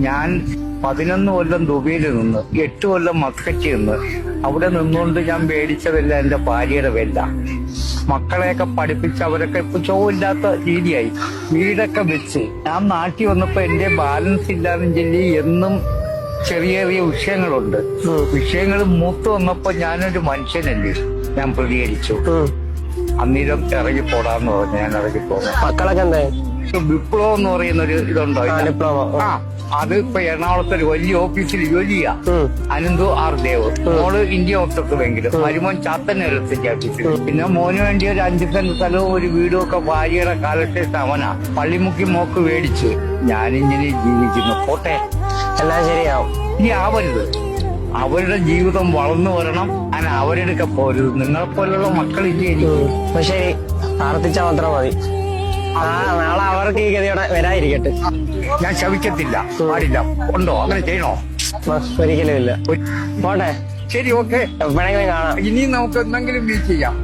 ഞാൻ 11 കൊല്ലം ദുബൈയിൽ നിന്ന് 8 കൊല്ലം മസ്കറ്റിൽ നിന്ന് അവിടെ നിന്നുകൊണ്ട് ഞാൻ മേടിച്ചതല്ല എന്റെ ഭാര്യയുടെ വെല്ല. മക്കളെയൊക്കെ പഠിപ്പിച്ച് അവരൊക്കെ ഇപ്പൊ ചോവില്ലാത്ത രീതിയായി. വീടൊക്കെ വെച്ച് ഞാൻ നാട്ടിൽ വന്നപ്പോ എന്റെ ബാലൻസ് ഇല്ലാതെ ചൊല്ലി എന്നും ചെറിയ ചെറിയ വിഷയങ്ങളുണ്ട്. വിഷയങ്ങൾ മൂത്ത് വന്നപ്പോ ഞാനൊരു മനുഷ്യനല്ലേ, ഞാൻ പ്രതികരിച്ചു. അന്നേരം ഇറങ്ങി പോടാന്ന് പറഞ്ഞു. ഞാൻ ഇറങ്ങി പോകുന്നു. മക്കളൊക്കെ എന്താ? വിപ്ലവം എന്ന് പറയുന്ന ഒരു ഇതുണ്ടോ? അത് ഇപ്പൊ എറണാകുളത്ത് ഒരു വലിയ ഓഫീസിൽ ജോലി ചെയ്യാം. അനന്തു ആർ ദേവ്. മോള് ഇന്ത്യ ഒത്തക്ക് ബാങ്കിലും. മരുമോൻ ചാത്തന്നെടുത്തേക്ക് ഓഫീസിൽ. പിന്നെ മോന് വേണ്ടി ഒരു 5 സെന്റ് സ്ഥലവും ഒരു വീടും ഒക്കെ ഭാര്യയുടെ കാലശേഷം അവനാ പള്ളിമുക്കി മോക്ക് മേടിച്ച്. ഞാനിങ്ങനെ ജീവിക്കുന്നു. പോട്ടെ, എല്ലാം ശരിയാവും. ഇനി ആവരുത്. അവരുടെ ജീവിതം വളർന്നു വരണം. അങ്ങനെ അവരെടുക്ക പോരുത്. നിങ്ങളെപ്പോലുള്ള മക്കളില്ലേ എനിക്ക്. അപ്പൊ ശരി, പ്രാർത്ഥിച്ചാൽ മാത്രം മതി. നാളെ അവർക്ക് ഈ ഗതിയോടെ വരാതിരിക്കട്ടെ. ഞാൻ ശവിക്കത്തില്ല, പാടില്ല. ഉണ്ടോ? അങ്ങനെ ചെയ്യണോ? ഒരിക്കലും ഇല്ല. പോട്ടെ, ശരി, ഓക്കെ. എപ്പോഴെങ്കിലും കാണാം. ഇനി നമുക്ക് എന്തെങ്കിലും മീറ്റ് ചെയ്യാം.